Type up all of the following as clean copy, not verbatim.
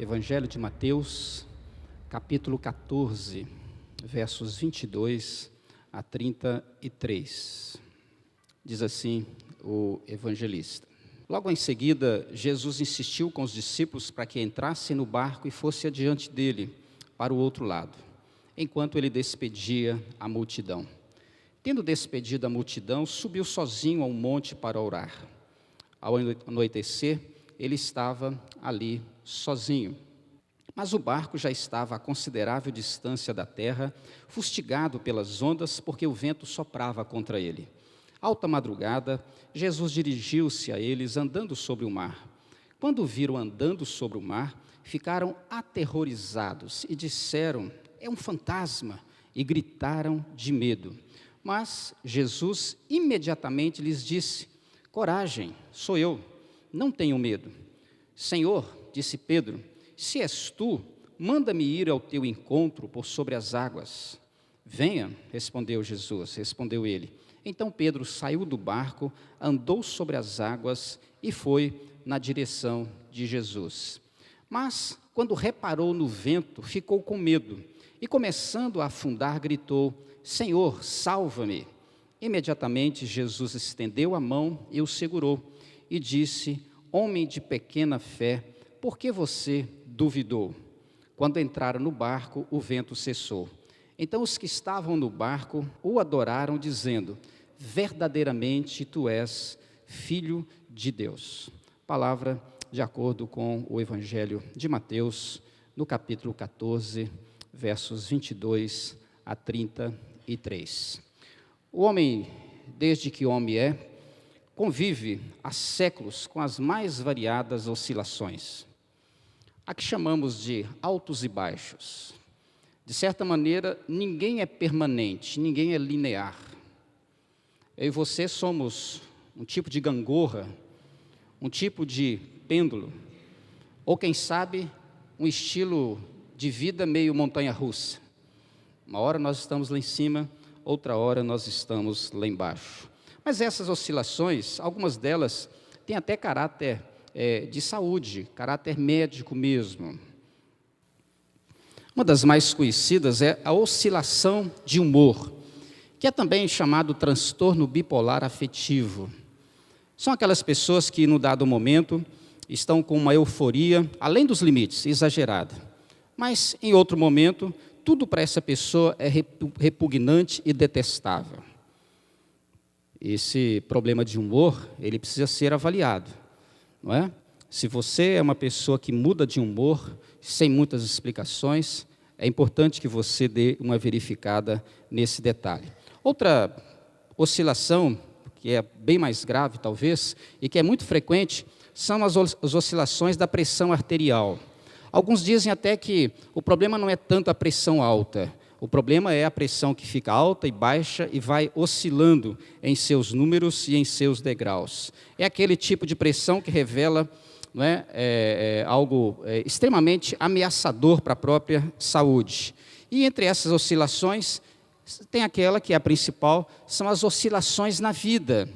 Evangelho de Mateus, capítulo 14, versos 22 a 33. Diz assim o evangelista. Logo em seguida, Jesus insistiu com os discípulos para que entrassem no barco e fosse adiante dele, para o outro lado, enquanto ele despedia a multidão. Tendo despedido a multidão, subiu sozinho ao monte para orar. Ao anoitecer, ele estava ali sozinho. Mas o barco já estava a considerável distância da terra, fustigado pelas ondas, porque o vento soprava contra ele. Alta madrugada, Jesus dirigiu-se a eles andando sobre o mar. Quando o viram andando sobre o mar, ficaram aterrorizados e disseram: "É um fantasma", e gritaram de medo. Mas Jesus imediatamente lhes disse: "Coragem, sou eu, não tenham medo." "Senhor", disse Pedro, "se és tu, manda-me ir ao teu encontro por sobre as águas." "Venha", respondeu ele. Então Pedro saiu do barco, andou sobre as águas e foi na direção de Jesus. Mas, quando reparou no vento, ficou com medo e, começando a afundar, gritou: "Senhor, salva-me." Imediatamente Jesus estendeu a mão e o segurou e disse: "Homem de pequena fé, por que você duvidou?" Quando entraram no barco, o vento cessou. Então os que estavam no barco o adoraram, dizendo: "Verdadeiramente tu és Filho de Deus." Palavra de acordo com o Evangelho de Mateus, no capítulo 14, versos 22 a 33. O homem, desde que homem é, convive há séculos com as mais variadas oscilações. A que chamamos de altos e baixos. De certa maneira, ninguém é permanente, ninguém é linear. Eu e você somos um tipo de gangorra, um tipo de pêndulo, ou quem sabe, um estilo de vida meio montanha-russa. Uma hora nós estamos lá em cima, outra hora nós estamos lá embaixo. Mas essas oscilações, algumas delas têm até caráter de saúde, caráter médico mesmo. Uma das mais conhecidas é a oscilação de humor, que é também chamado transtorno bipolar afetivo. São aquelas pessoas que, no dado momento, estão com uma euforia, além dos limites, exagerada. Mas, em outro momento, tudo para essa pessoa é repugnante e detestável. Esse problema de humor, ele precisa ser avaliado, não é? Se você é uma pessoa que muda de humor, sem muitas explicações, é importante que você dê uma verificada nesse detalhe. Outra oscilação, que é bem mais grave talvez, e que é muito frequente, são as oscilações da pressão arterial. Alguns dizem até que o problema não é tanto a pressão alta, o problema é a pressão que fica alta e baixa e vai oscilando em seus números e em seus degraus. É aquele tipo de pressão que revela, não é, algo extremamente ameaçador para a própria saúde. E entre essas oscilações, tem aquela que é a principal, são as oscilações na vida.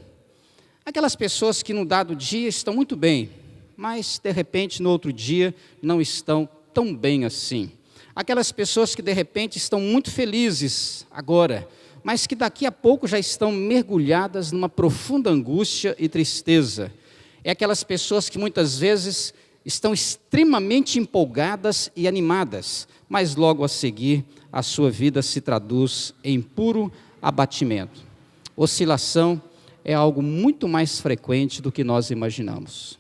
Aquelas pessoas que no dado dia estão muito bem, mas de repente no outro dia não estão tão bem assim. Aquelas pessoas que de repente estão muito felizes agora, mas que daqui a pouco já estão mergulhadas numa profunda angústia e tristeza. É aquelas pessoas que muitas vezes estão extremamente empolgadas e animadas, mas logo a seguir a sua vida se traduz em puro abatimento. Oscilação é algo muito mais frequente do que nós imaginamos.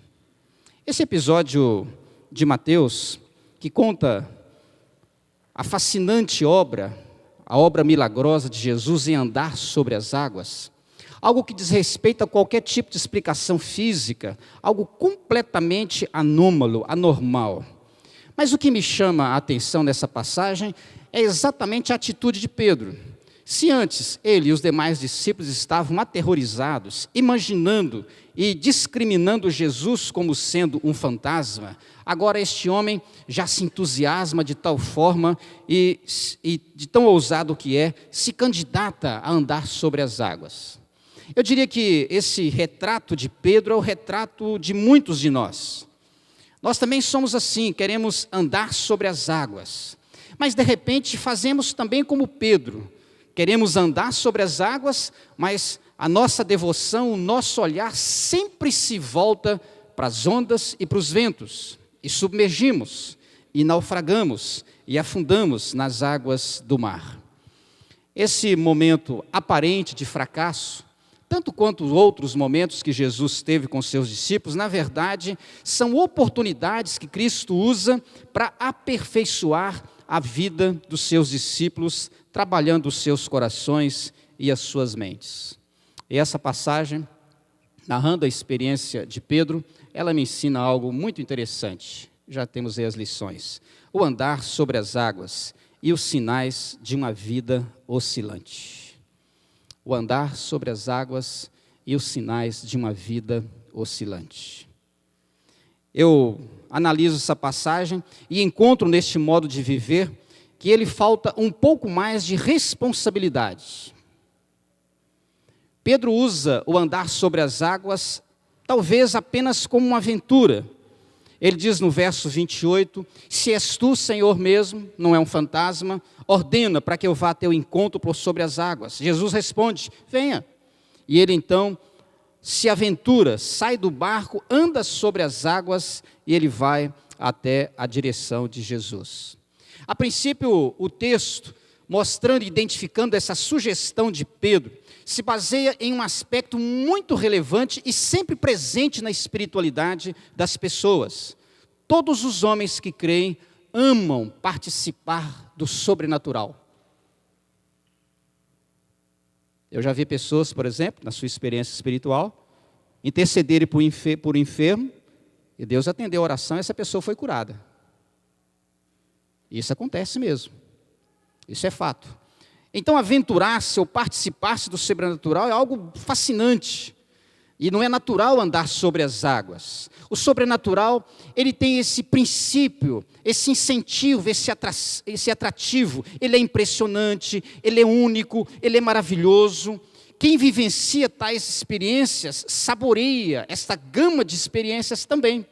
Esse episódio de Mateus, que conta a fascinante obra, a obra milagrosa de Jesus em andar sobre as águas, algo que diz respeito a qualquer tipo de explicação física, algo completamente anômalo, anormal. Mas o que me chama a atenção nessa passagem é exatamente a atitude de Pedro. Se antes ele e os demais discípulos estavam aterrorizados, imaginando e discriminando Jesus como sendo um fantasma, agora este homem já se entusiasma de tal forma e de tão ousado que é, se candidata a andar sobre as águas. Eu diria que esse retrato de Pedro é o retrato de muitos de nós. Nós também somos assim, queremos andar sobre as águas. Mas de repente fazemos também como Pedro. Queremos andar sobre as águas, mas a nossa devoção, o nosso olhar sempre se volta para as ondas e para os ventos. E submergimos, e naufragamos, e afundamos nas águas do mar. Esse momento aparente de fracasso, tanto quanto os outros momentos que Jesus teve com seus discípulos, na verdade, são oportunidades que Cristo usa para aperfeiçoar a vida dos seus discípulos, trabalhando os seus corações e as suas mentes. E essa passagem, narrando a experiência de Pedro, ela me ensina algo muito interessante. Já temos aí as lições. O andar sobre as águas e os sinais de uma vida oscilante. O andar sobre as águas e os sinais de uma vida oscilante. Eu analiso essa passagem e encontro neste modo de viver que ele falta um pouco mais de responsabilidade. Pedro usa o andar sobre as águas talvez apenas como uma aventura. Ele diz no verso 28, se és tu, Senhor mesmo, não é um fantasma, ordena para que eu vá a teu encontro por sobre as águas. Jesus responde, venha. E ele então se aventura, sai do barco, anda sobre as águas e ele vai até a direção de Jesus. A princípio, o texto, mostrando e identificando essa sugestão de Pedro, se baseia em um aspecto muito relevante e sempre presente na espiritualidade das pessoas. Todos os homens que creem amam participar do sobrenatural. Eu já vi pessoas, por exemplo, na sua experiência espiritual, intercederem por enfermo, e Deus atendeu a oração e essa pessoa foi curada. Isso acontece mesmo. Isso é fato. Então, aventurar-se ou participar-se do sobrenatural é algo fascinante. E não é natural andar sobre as águas. O sobrenatural, ele tem esse princípio, esse incentivo, esse atrativo. Ele é impressionante, ele é único, ele é maravilhoso. Quem vivencia tais experiências, saboreia esta gama de experiências também.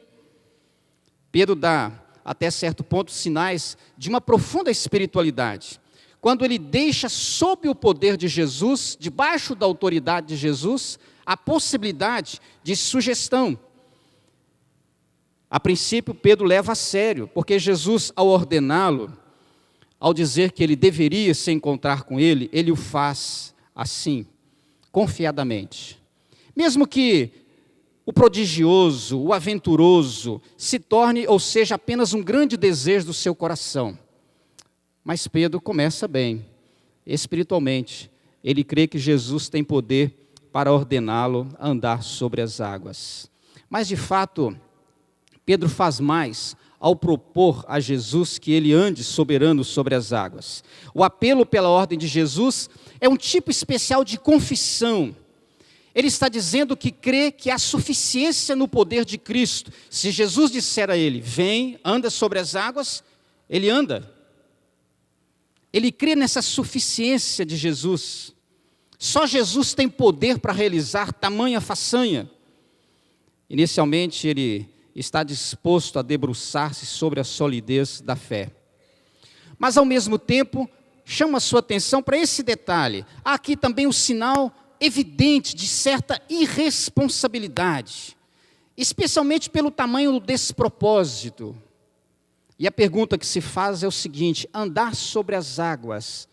Pedro dá, até certo ponto, sinais de uma profunda espiritualidade. Quando ele deixa sob o poder de Jesus, debaixo da autoridade de Jesus, a possibilidade de sugestão. A princípio, Pedro leva a sério, porque Jesus, ao ordená-lo, ao dizer que ele deveria se encontrar com ele, ele o faz assim, confiadamente. Mesmo que o prodigioso, o aventuroso, se torne ou seja apenas um grande desejo do seu coração. Mas Pedro começa bem, espiritualmente. Ele crê que Jesus tem poder para ordená-lo a andar sobre as águas. Mas, de fato, Pedro faz mais ao propor a Jesus que ele ande soberano sobre as águas. O apelo pela ordem de Jesus é um tipo especial de confissão. Ele está dizendo que crê que há suficiência no poder de Cristo. Se Jesus disser a ele, vem, anda sobre as águas, ele anda. Ele crê nessa suficiência de Jesus. Só Jesus tem poder para realizar tamanha façanha. Inicialmente, ele está disposto a debruçar-se sobre a solidez da fé. Mas, ao mesmo tempo, chama a sua atenção para esse detalhe. Há aqui também um sinal evidente de certa irresponsabilidade, especialmente pelo tamanho do despropósito. E a pergunta que se faz é o seguinte, andar sobre as águas,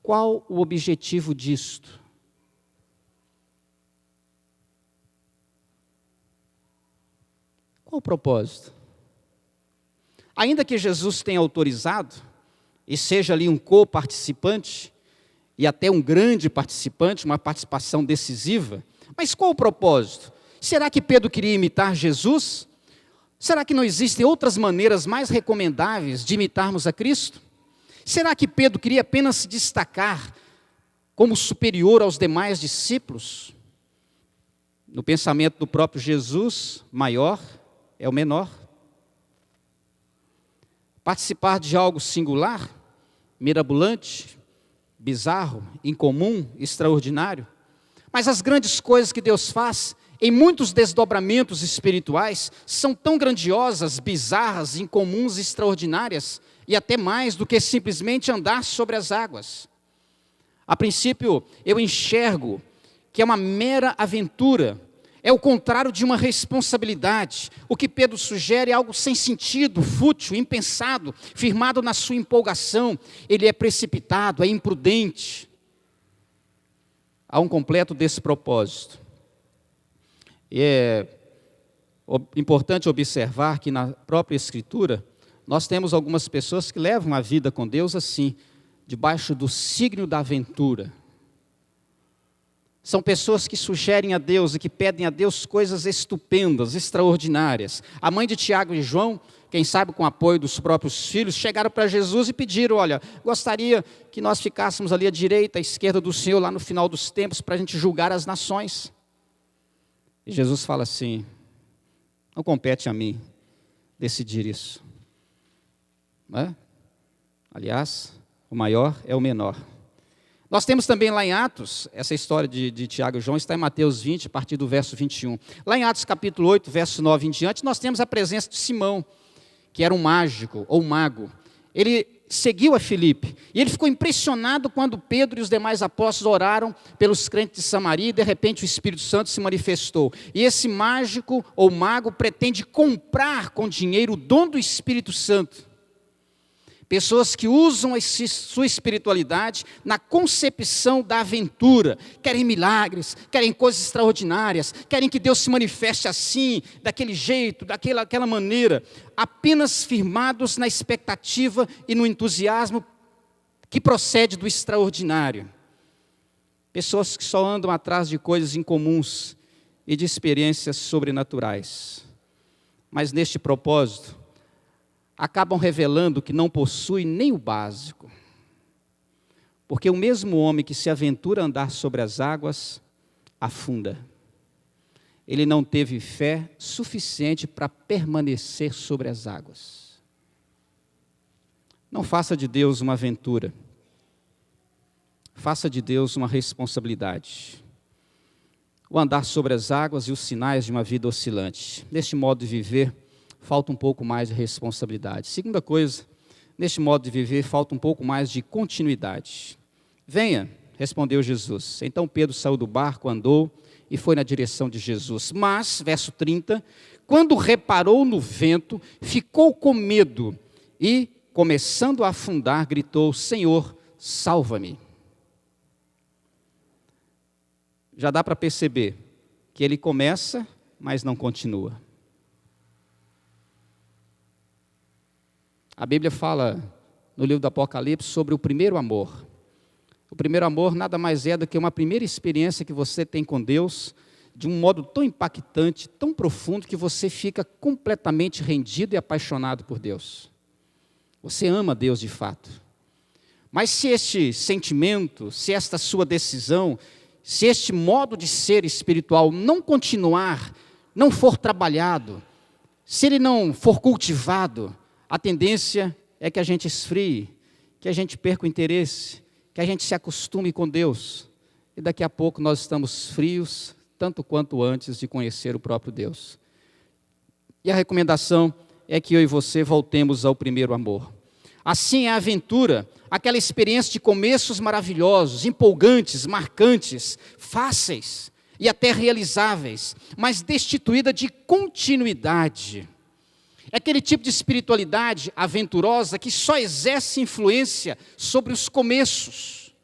qual o objetivo disto? Qual o propósito? Ainda que Jesus tenha autorizado, e seja ali um co-participante, e até um grande participante, uma participação decisiva, mas qual o propósito? Será que Pedro queria imitar Jesus? Será que não existem outras maneiras mais recomendáveis de imitarmos a Cristo? Será que Pedro queria apenas se destacar como superior aos demais discípulos? No pensamento do próprio Jesus, maior é o menor. Participar de algo singular, mirabolante, bizarro, incomum, extraordinário. Mas as grandes coisas que Deus faz, em muitos desdobramentos espirituais, são tão grandiosas, bizarras, incomuns, extraordinárias, e até mais do que simplesmente andar sobre as águas. A princípio, eu enxergo que é uma mera aventura, é o contrário de uma responsabilidade. O que Pedro sugere é algo sem sentido, fútil, impensado, firmado na sua empolgação. Ele é precipitado, é imprudente. Há um completo despropósito. E é importante observar que na própria Escritura, nós temos algumas pessoas que levam a vida com Deus assim, debaixo do signo da aventura. São pessoas que sugerem a Deus e que pedem a Deus coisas estupendas, extraordinárias. A mãe de Tiago e João, quem sabe com o apoio dos próprios filhos, chegaram para Jesus e pediram, olha, gostaria que nós ficássemos ali à direita, à esquerda do Senhor, lá no final dos tempos, para a gente julgar as nações. E Jesus fala assim, não compete a mim decidir isso. Não é? Aliás, o maior é o menor. Nós temos também lá em Atos, essa história de Tiago e João está em Mateus 20, a partir do verso 21. Lá em Atos capítulo 8, verso 9 em diante, nós temos a presença de Simão, que era um mágico ou mago. Ele seguiu a Filipe, e ele ficou impressionado quando Pedro e os demais apóstolos oraram pelos crentes de Samaria, e de repente o Espírito Santo se manifestou. E esse mágico ou mago pretende comprar com dinheiro o dom do Espírito Santo. Pessoas que usam sua espiritualidade na concepção da aventura, querem milagres, querem coisas extraordinárias, querem que Deus se manifeste assim, daquele jeito, daquela maneira, apenas firmados na expectativa e no entusiasmo que procede do extraordinário. Pessoas que só andam atrás de coisas incomuns e de experiências sobrenaturais. Mas neste propósito, acabam revelando que não possui nem o básico. Porque o mesmo homem que se aventura a andar sobre as águas, afunda. Ele não teve fé suficiente para permanecer sobre as águas. Não faça de Deus uma aventura. Faça de Deus uma responsabilidade. O andar sobre as águas e os sinais de uma vida oscilante. Neste modo de viver, falta um pouco mais de responsabilidade. Segunda coisa, neste modo de viver, falta um pouco mais de continuidade. Venha, respondeu Jesus. Então Pedro saiu do barco, andou e foi na direção de Jesus. Mas, verso 30, quando reparou no vento, ficou com medo e, começando a afundar, gritou, Senhor, salva-me. Já dá para perceber que ele começa, mas não continua. A Bíblia fala no livro do Apocalipse sobre o primeiro amor. O primeiro amor nada mais é do que uma primeira experiência que você tem com Deus, de um modo tão impactante, tão profundo, que você fica completamente rendido e apaixonado por Deus. Você ama Deus de fato. Mas se este sentimento, se esta sua decisão, se este modo de ser espiritual não continuar, não for trabalhado, se ele não for cultivado, a tendência é que a gente esfrie, que a gente perca o interesse, que a gente se acostume com Deus. E daqui a pouco nós estamos frios, tanto quanto antes de conhecer o próprio Deus. E a recomendação é que eu e você voltemos ao primeiro amor. Assim é a aventura, aquela experiência de começos maravilhosos, empolgantes, marcantes, fáceis e até realizáveis, mas destituída de continuidade. É aquele tipo de espiritualidade aventurosa que só exerce influência sobre os começos,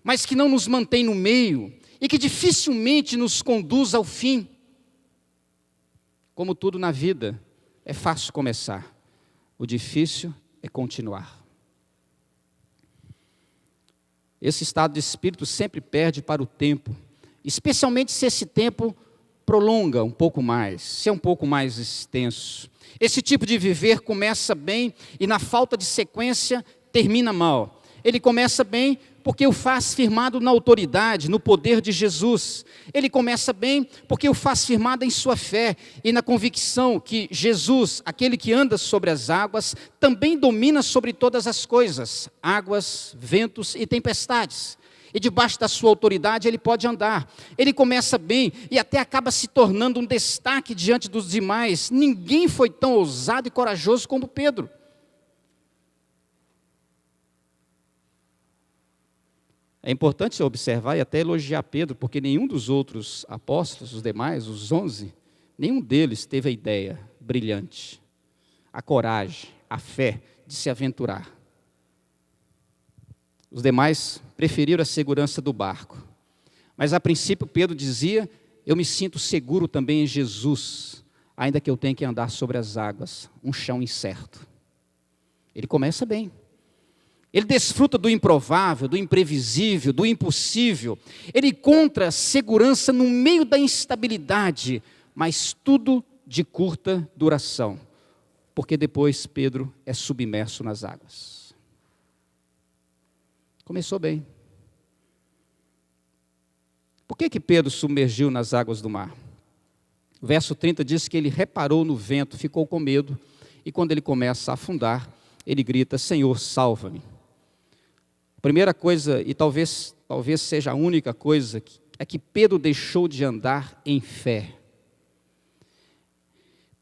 mas que não nos mantém no meio e que dificilmente nos conduz ao fim. Como tudo na vida, é fácil começar, o difícil é continuar. Esse estado de espírito sempre perde para o tempo, especialmente se esse tempo prolonga um pouco mais, se é um pouco mais extenso. Esse tipo de viver começa bem e na falta de sequência termina mal. Ele começa bem porque o faz firmado na autoridade, no poder de Jesus. Ele começa bem porque o faz firmado em sua fé e na convicção que Jesus, aquele que anda sobre as águas, também domina sobre todas as coisas, águas, ventos e tempestades. E debaixo da sua autoridade ele pode andar. Ele começa bem e até acaba se tornando um destaque diante dos demais. Ninguém foi tão ousado e corajoso como Pedro. É importante observar e até elogiar Pedro, porque nenhum dos outros apóstolos, os demais, os 11, nenhum deles teve a ideia brilhante, a coragem, a fé de se aventurar. Os demais preferiram a segurança do barco. Mas a princípio Pedro dizia: eu me sinto seguro também em Jesus, ainda que eu tenha que andar sobre as águas, um chão incerto. Ele começa bem. Ele desfruta do improvável, do imprevisível, do impossível. Ele encontra segurança no meio da instabilidade, mas tudo de curta duração, porque depois Pedro é submerso nas águas. Começou bem. Por que Pedro submergiu nas águas do mar? O verso 30 diz que ele reparou no vento, ficou com medo, e quando ele começa a afundar, ele grita: Senhor, salva-me. A primeira coisa, e talvez seja a única coisa, é que Pedro deixou de andar em fé,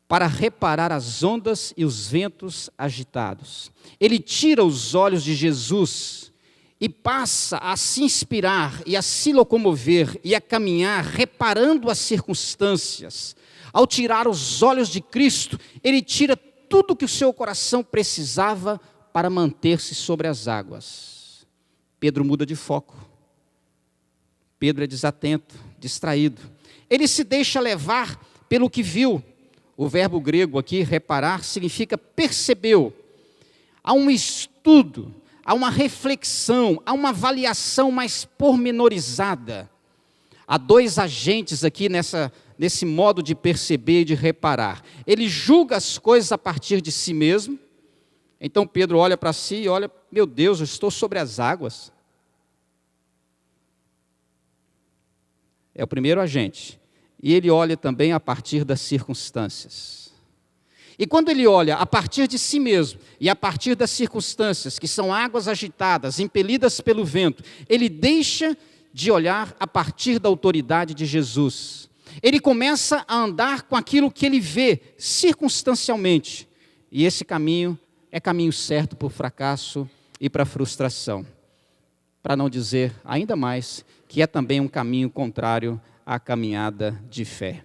para reparar as ondas e os ventos agitados. Ele tira os olhos de Jesus e passa a se inspirar e a se locomover e a caminhar reparando as circunstâncias. Ao tirar os olhos de Cristo, ele tira tudo que o seu coração precisava para manter-se sobre as águas. Pedro muda de foco. Pedro é desatento, distraído. Ele se deixa levar pelo que viu. O verbo grego aqui, reparar, significa percebeu. Há um estudo, há uma reflexão, há uma avaliação mais pormenorizada. Há dois agentes aqui nesse modo de perceber e de reparar. Ele julga as coisas a partir de si mesmo. Então Pedro olha para si e olha: meu Deus, eu estou sobre as águas. É o primeiro agente. E ele olha também a partir das circunstâncias. E quando ele olha a partir de si mesmo e a partir das circunstâncias, que são águas agitadas, impelidas pelo vento, ele deixa de olhar a partir da autoridade de Jesus. Ele começa a andar com aquilo que ele vê circunstancialmente. E esse caminho é caminho certo para o fracasso e para a frustração. Para não dizer ainda mais que é também um caminho contrário à caminhada de fé.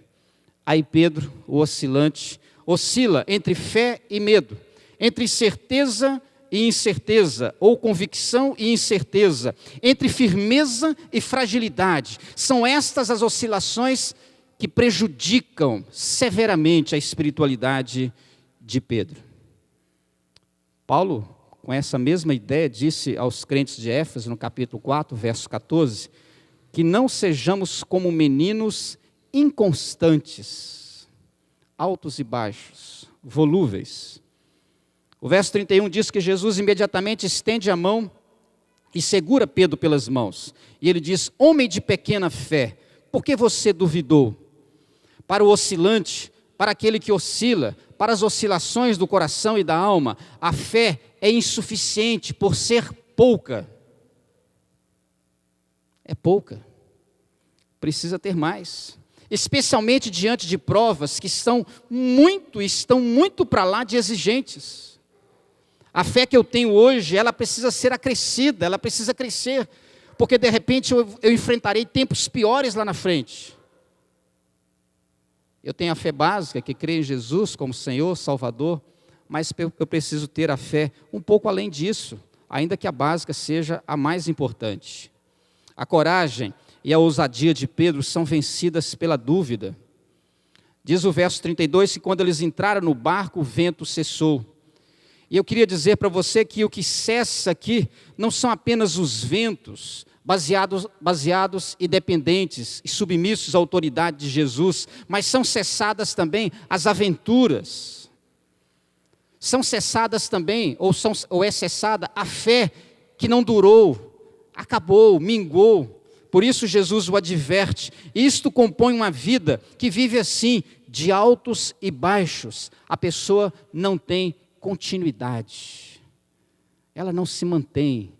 Aí Pedro, o oscilante, oscila entre fé e medo, entre certeza e incerteza, ou convicção e incerteza, entre firmeza e fragilidade. São estas as oscilações que prejudicam severamente a espiritualidade de Pedro. Paulo, com essa mesma ideia, disse aos crentes de Éfeso, no capítulo 4, verso 14, que não sejamos como meninos inconstantes, altos e baixos, volúveis. O verso 31 diz que Jesus imediatamente estende a mão e segura Pedro pelas mãos. E ele diz: homem de pequena fé, por que você duvidou? Para o oscilante, para aquele que oscila, para as oscilações do coração e da alma, a fé é insuficiente por ser pouca. É pouca. Precisa ter mais. Especialmente diante de provas que estão muito para lá de exigentes. A fé que eu tenho hoje, ela precisa ser acrescida, ela precisa crescer, porque de repente eu enfrentarei tempos piores lá na frente. Eu tenho a fé básica, que crê em Jesus como Senhor, Salvador, mas eu preciso ter a fé um pouco além disso, ainda que a básica seja a mais importante. A coragem e a ousadia de Pedro são vencidas pela dúvida. Diz o verso 32 que quando eles entraram no barco, o vento cessou. E eu queria dizer para você que o que cessa aqui não são apenas os ventos, baseados e dependentes e submissos à autoridade de Jesus, mas são cessadas também as aventuras. São cessadas também, ou é cessada a fé que não durou, acabou, minguou. Por isso Jesus o adverte: isto compõe uma vida que vive assim, de altos e baixos. A pessoa não tem continuidade, ela não se mantém,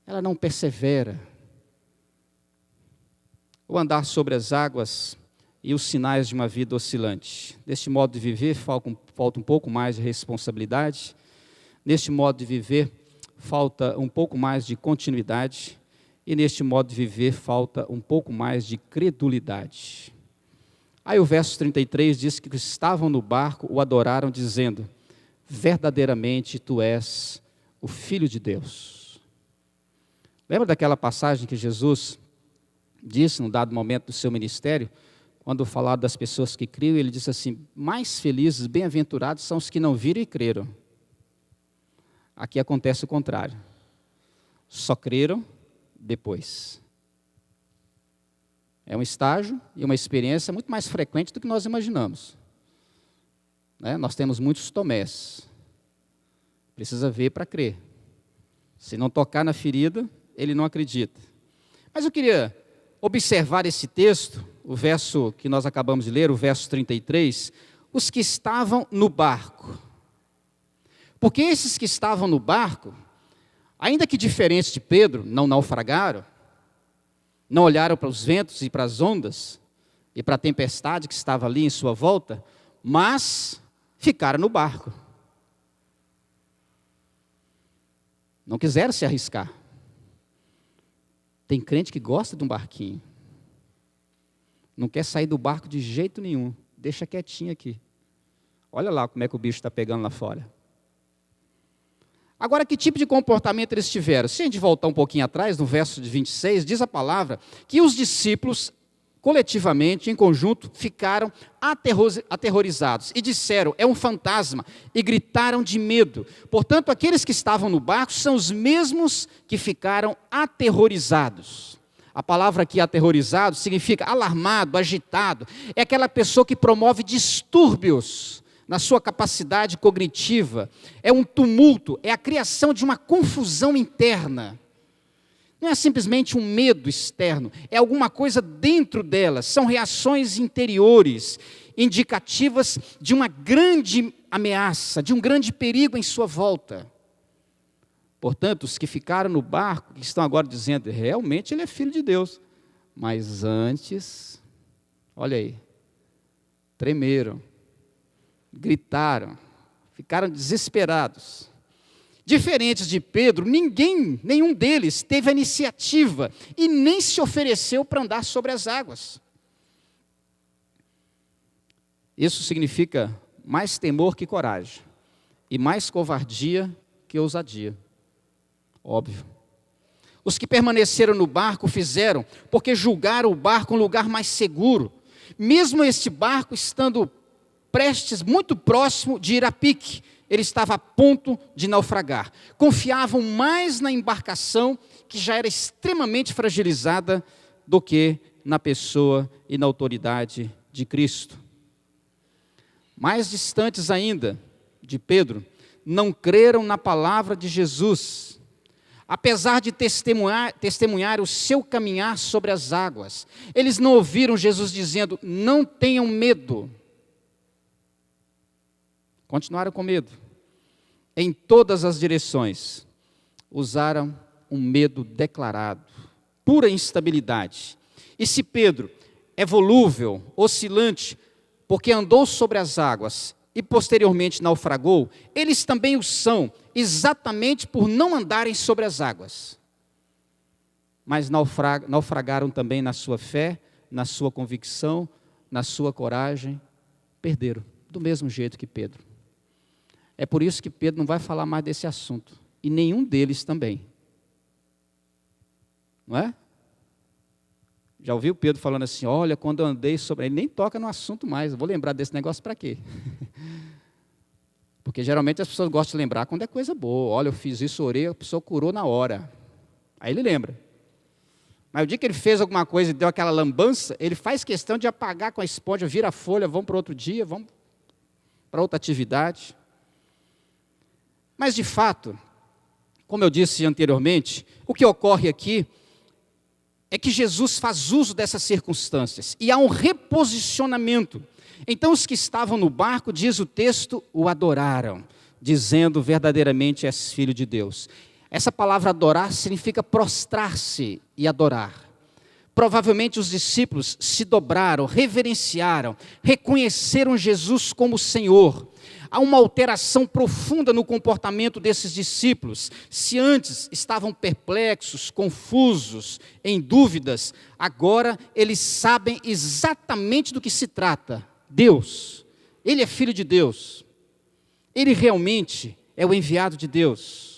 ela não persevera, o andar sobre as águas e os sinais de uma vida oscilante. Neste modo de viver, falta um pouco mais de responsabilidade. Neste modo de viver, falta um pouco mais de continuidade. E neste modo de viver, falta um pouco mais de credulidade. Aí o verso 33 diz que os que estavam no barco o adoraram, dizendo: verdadeiramente tu és o Filho de Deus. Lembra daquela passagem que Jesus disse, num dado momento do seu ministério, quando falava das pessoas que criam, ele disse assim: mais felizes, bem-aventurados são os que não viram e creram. Aqui acontece o contrário. Só creram depois. É um estágio e uma experiência muito mais frequente do que nós imaginamos. Nós temos muitos Tomés. Precisa ver para crer. Se não tocar na ferida, ele não acredita. Mas eu queria observar esse texto, o verso que nós acabamos de ler, o verso 33, os que estavam no barco. Porque esses que estavam no barco, ainda que diferentes de Pedro, não naufragaram, não olharam para os ventos e para as ondas, e para a tempestade que estava ali em sua volta, mas ficaram no barco. Não quiseram se arriscar. Tem crente que gosta de um barquinho. Não quer sair do barco de jeito nenhum. Deixa quietinho aqui. Olha lá como é que o bicho está pegando lá fora. Agora, que tipo de comportamento eles tiveram? Se a gente voltar um pouquinho atrás, no verso de 26, diz a palavra que os discípulos, coletivamente, em conjunto, ficaram aterrorizados e disseram: é um fantasma, e gritaram de medo. Portanto, aqueles que estavam no barco são os mesmos que ficaram aterrorizados. A palavra aqui, aterrorizado, significa alarmado, agitado. É aquela pessoa que promove distúrbios na sua capacidade cognitiva. É um tumulto, é a criação de uma confusão interna. Não é simplesmente um medo externo, é alguma coisa dentro delas. São reações interiores, indicativas de uma grande ameaça, de um grande perigo em sua volta. Portanto, os que ficaram no barco, que estão agora dizendo: realmente ele é filho de Deus. Mas antes, olha aí, tremeram, gritaram, ficaram desesperados. Diferentes de Pedro, nenhum deles teve a iniciativa e nem se ofereceu para andar sobre as águas. Isso significa mais temor que coragem e mais covardia que ousadia. Óbvio. Os que permaneceram no barco fizeram porque julgaram o barco um lugar mais seguro, mesmo este barco estando muito próximo de ir a pique. Ele estava a ponto de naufragar. Confiavam mais na embarcação, que já era extremamente fragilizada, do que na pessoa e na autoridade de Cristo. Mais distantes ainda de Pedro, não creram na palavra de Jesus, apesar de testemunhar o seu caminhar sobre as águas. Eles não ouviram Jesus dizendo: não tenham medo. Continuaram com medo. Em todas as direções, usaram um medo declarado, pura instabilidade. E se Pedro é volúvel, oscilante, porque andou sobre as águas e posteriormente naufragou, eles também o são, exatamente por não andarem sobre as águas. Mas naufragaram também na sua fé, na sua convicção, na sua coragem, perderam, do mesmo jeito que Pedro. É por isso que Pedro não vai falar mais desse assunto. E nenhum deles também. Não é? Já ouviu Pedro falando assim: olha, quando eu andei sobre... Ele nem toca no assunto mais. Eu vou lembrar desse negócio para quê? Porque geralmente as pessoas gostam de lembrar quando é coisa boa. Olha, eu fiz isso, orei, a pessoa curou na hora. Aí ele lembra. Mas o dia que ele fez alguma coisa e deu aquela lambança, ele faz questão de apagar com a esponja, vira a folha, vamos para outro dia, vamos para outra atividade. Mas, de fato, como eu disse anteriormente, o que ocorre aqui é que Jesus faz uso dessas circunstâncias e há um reposicionamento. Então, os que estavam no barco, diz o texto, o adoraram, dizendo: verdadeiramente és filho de Deus. Essa palavra adorar significa prostrar-se e adorar. Provavelmente os discípulos se dobraram, reverenciaram, reconheceram Jesus como Senhor. Há uma alteração profunda no comportamento desses discípulos. Se antes estavam perplexos, confusos, em dúvidas, agora eles sabem exatamente do que se trata. Deus, Ele é Filho de Deus. Ele realmente é o enviado de Deus.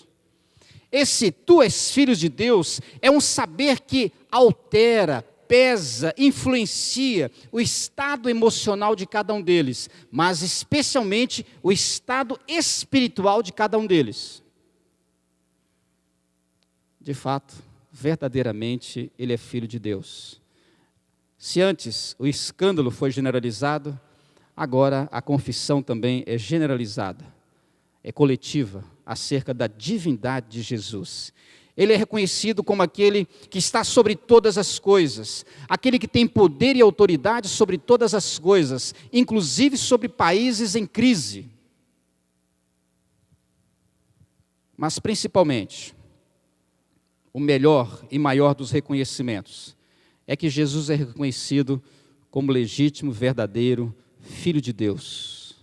Esse tu és filho de Deus é um saber que altera, pesa, influencia o estado emocional de cada um deles, mas especialmente o estado espiritual de cada um deles. De fato, verdadeiramente, ele é filho de Deus. Se antes o escândalo foi generalizado, agora a confissão também é generalizada, é coletiva, acerca da divindade de Jesus. Ele é reconhecido como aquele que está sobre todas as coisas, aquele que tem poder e autoridade sobre todas as coisas, inclusive sobre países em crise. Mas principalmente, o melhor e maior dos reconhecimentos é que Jesus é reconhecido como legítimo, verdadeiro Filho de Deus.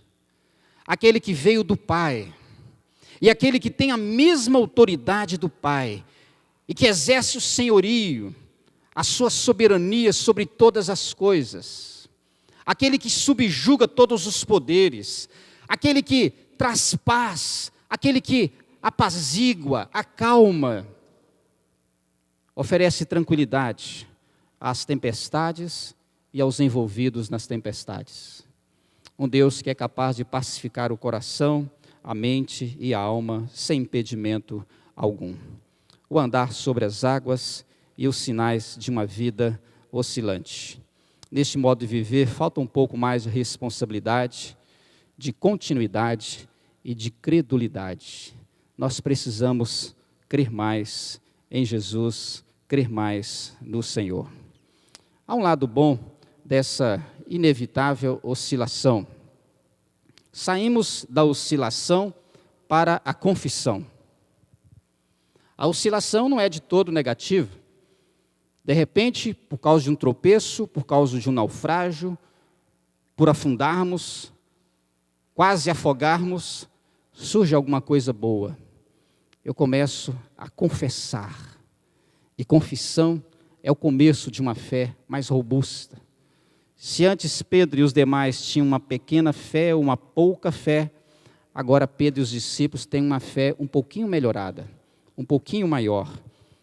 Aquele que veio do Pai, e aquele que tem a mesma autoridade do Pai, e que exerce o senhorio, a sua soberania sobre todas as coisas, aquele que subjuga todos os poderes, aquele que traz paz, aquele que apazigua, acalma, oferece tranquilidade às tempestades e aos envolvidos nas tempestades. Um Deus que é capaz de pacificar o coração, a mente e a alma sem impedimento algum. O andar sobre as águas e os sinais de uma vida oscilante. Neste modo de viver, falta um pouco mais de responsabilidade, de continuidade e de credulidade. Nós precisamos crer mais em Jesus, crer mais no Senhor. Há um lado bom dessa inevitável oscilação. Saímos da oscilação para a confissão. A oscilação não é de todo negativa. De repente, por causa de um tropeço, por causa de um naufrágio, por afundarmos, quase afogarmos, surge alguma coisa boa. Eu começo a confessar. E confissão é o começo de uma fé mais robusta. Se antes Pedro e os demais tinham uma pequena fé, uma pouca fé, agora Pedro e os discípulos têm uma fé um pouquinho melhorada, um pouquinho maior.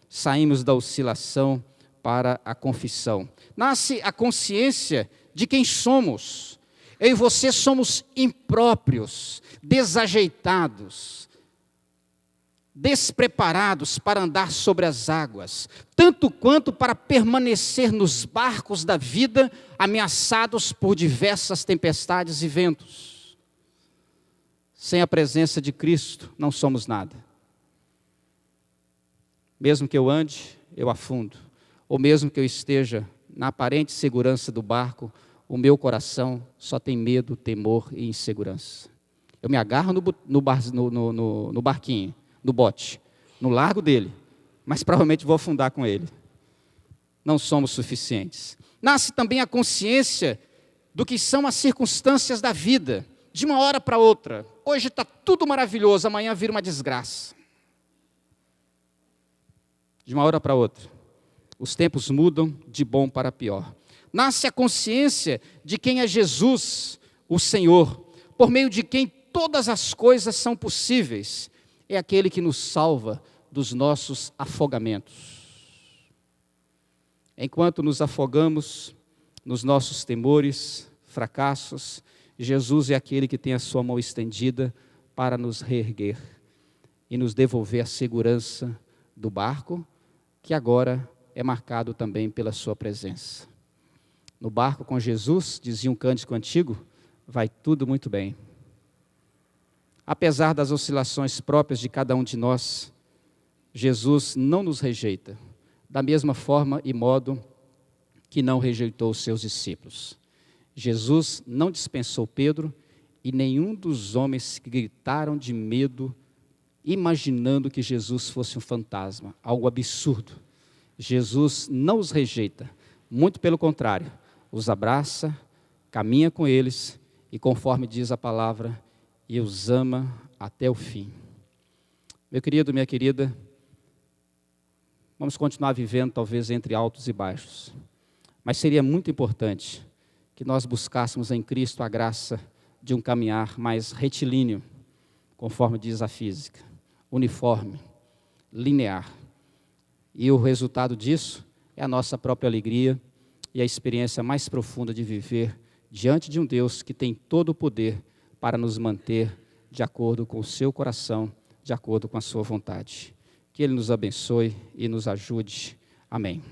Saímos da oscilação para a confissão. Nasce a consciência de quem somos. Eu e você somos impróprios, desajeitados, despreparados para andar sobre as águas, tanto quanto para permanecer nos barcos da vida, ameaçados por diversas tempestades e ventos. Sem a presença de Cristo, não somos nada. Mesmo que eu ande, eu afundo. Ou mesmo que eu esteja na aparente segurança do barco, o meu coração só tem medo, temor e insegurança. Eu me agarro no barquinho, no bote, no largo dele, mas provavelmente vou afundar com ele. Não somos suficientes. Nasce também a consciência do que são as circunstâncias da vida, de uma hora para outra. Hoje está tudo maravilhoso, amanhã vira uma desgraça. De uma hora para outra. Os tempos mudam de bom para pior. Nasce a consciência de quem é Jesus, o Senhor, por meio de quem todas as coisas são possíveis. É aquele que nos salva dos nossos afogamentos. Enquanto nos afogamos nos nossos temores, fracassos, Jesus é aquele que tem a sua mão estendida para nos reerguer e nos devolver a segurança do barco, que agora é marcado também pela sua presença. No barco com Jesus, dizia um cântico antigo, vai tudo muito bem. Apesar das oscilações próprias de cada um de nós, Jesus não nos rejeita, da mesma forma e modo que não rejeitou os seus discípulos. Jesus não dispensou Pedro e nenhum dos homens que gritaram de medo, imaginando que Jesus fosse um fantasma, algo absurdo. Jesus não os rejeita, Muito pelo contrário, os abraça, caminha com eles e, conforme diz a palavra, e os ama até o fim. Meu querido, minha querida, vamos continuar vivendo talvez entre altos e baixos, mas seria muito importante que nós buscássemos em Cristo a graça de um caminhar mais retilíneo, conforme diz a física, uniforme, linear. E o resultado disso é a nossa própria alegria e a experiência mais profunda de viver diante de um Deus que tem todo o poder para nos manter de acordo com o seu coração, de acordo com a sua vontade. Que Ele nos abençoe e nos ajude. Amém.